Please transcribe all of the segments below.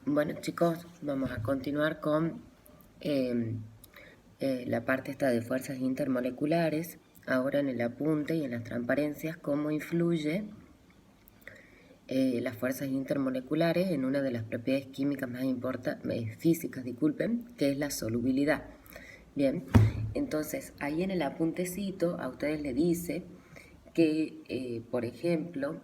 Bueno, chicos, vamos a continuar con eh, la parte esta de fuerzas intermoleculares. Ahora en el apunte y en las transparencias, cómo influye las fuerzas intermoleculares en una de las propiedades químicas más importantes, físicas, disculpen, que es la solubilidad. Bien, entonces ahí en el apuntecito a ustedes les dice que, por ejemplo,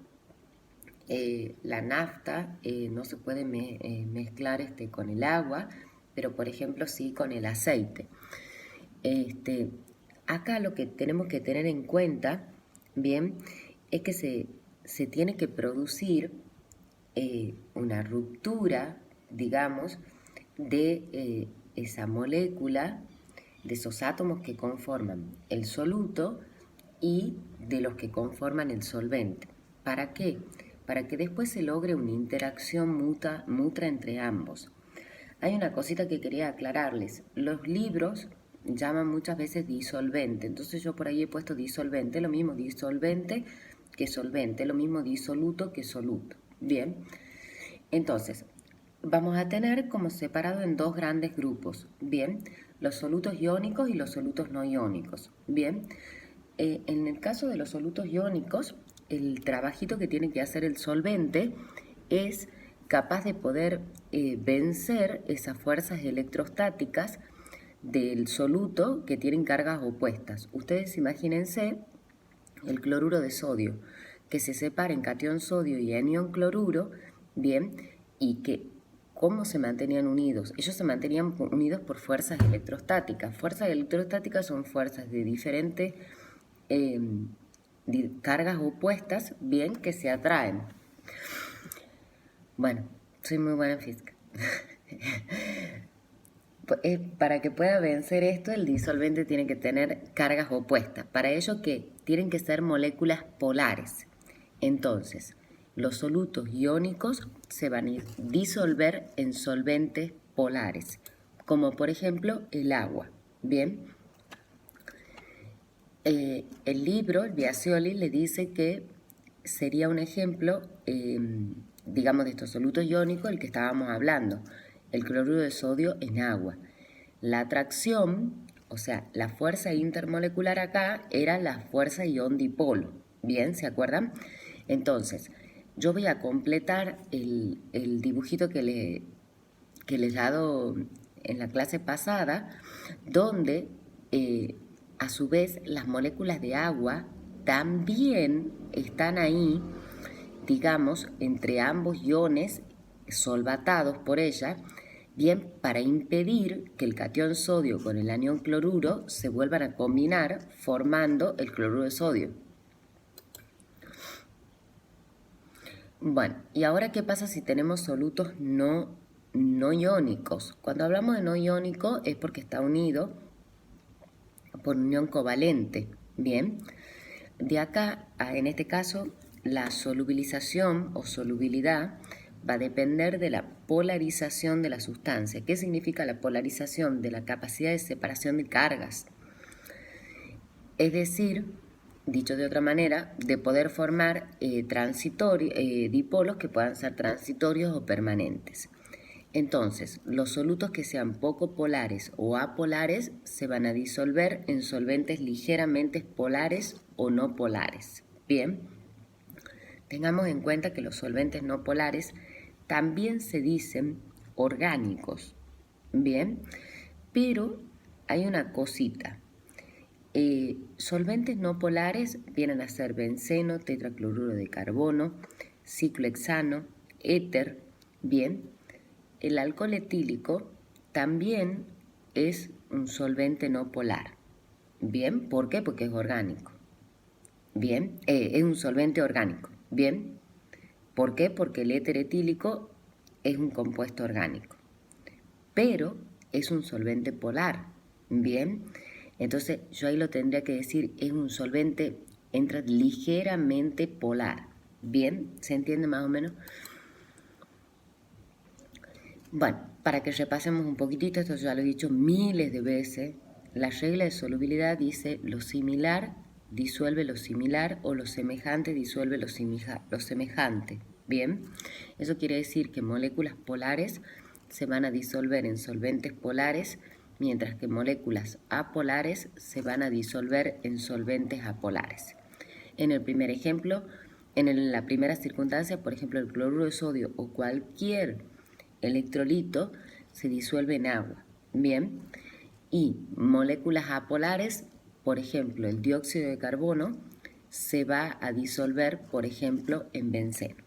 la nafta no se puede mezclar con el agua, pero por ejemplo sí con el aceite. Este, Acá lo que tenemos que tener en cuenta, bien, es que se tiene que producir una ruptura, digamos, de esa molécula, de esos átomos que conforman el soluto y de los que conforman el solvente. ¿Para qué? Para que después se logre una interacción mutua entre ambos. Hay una cosita que quería aclararles. Los libros llaman muchas veces disolvente, entonces yo por ahí he puesto disolvente, lo mismo disolvente que solvente, lo mismo disoluto que soluto. Bien, entonces vamos a tener como separado en dos grandes grupos. Bien, los solutos iónicos y los solutos no iónicos. Bien, en el caso de los solutos iónicos, el trabajito que tiene que hacer el solvente es capaz de poder vencer esas fuerzas electrostáticas del soluto que tienen cargas opuestas. Ustedes imagínense el cloruro de sodio, que se separa en catión sodio y anión cloruro, bien, y que ¿cómo se mantenían unidos? Ellos se mantenían unidos por fuerzas electrostáticas. Fuerzas electrostáticas son fuerzas de diferentes eh, cargas opuestas, bien, que se atraen. Bueno, soy muy buena en física. Para que pueda vencer esto, el disolvente tiene que tener cargas opuestas. Para ello, ¿qué? Tienen que ser moléculas polares. Entonces, los solutos iónicos se van a disolver en solventes polares, como por ejemplo el agua. Bien, el libro, el Biasioli, le dice que sería un ejemplo, digamos, de estos solutos iónicos, el que estábamos hablando, el cloruro de sodio en agua. La atracción, o sea, la fuerza intermolecular acá era la fuerza ión-dipolo. Bien, ¿se acuerdan? Entonces, yo voy a completar el dibujito que les he dado en la clase pasada, donde a su vez las moléculas de agua también están ahí, digamos, entre ambos iones solvatados por ella, bien, para impedir que el catión sodio con el anión cloruro se vuelvan a combinar formando el cloruro de sodio. Bueno, ¿y ahora qué pasa si tenemos solutos no iónicos? Cuando hablamos de no iónico es porque está unido por unión covalente, ¿bien? De acá, en este caso, la solubilización o solubilidad va a depender de la polarización de la sustancia. ¿Qué significa la polarización? De la capacidad de separación de cargas. Es decir, dicho de otra manera, de poder formar dipolos que puedan ser transitorios o permanentes. Entonces, los solutos que sean poco polares o apolares se van a disolver en solventes ligeramente polares o no polares. Bien, tengamos en cuenta que los solventes no polares también se dicen orgánicos. Bien, pero hay una cosita. Solventes no polares vienen a ser benceno, tetracloruro de carbono, ciclohexano, éter. Bien, el alcohol etílico también es un solvente no polar. Bien, ¿por qué? Porque es orgánico. Bien, es un solvente orgánico. Bien, ¿por qué? Porque el éter etílico es un compuesto orgánico, pero es un solvente polar. Bien, entonces yo ahí lo tendría que decir, es un solvente, entra ligeramente polar. Bien, ¿se entiende más o menos? Bueno, para que repasemos un poquitito, esto ya lo he dicho miles de veces, la regla de solubilidad dice lo similar disuelve lo similar o lo semejante disuelve lo semejante. Bien, eso quiere decir que moléculas polares se van a disolver en solventes polares, mientras que moléculas apolares se van a disolver en solventes apolares. En el primer ejemplo, la primera circunstancia, por ejemplo, el cloruro de sodio o cualquier electrolito se disuelve en agua. Bien, y moléculas apolares, por ejemplo, el dióxido de carbono, se va a disolver, por ejemplo, en benceno.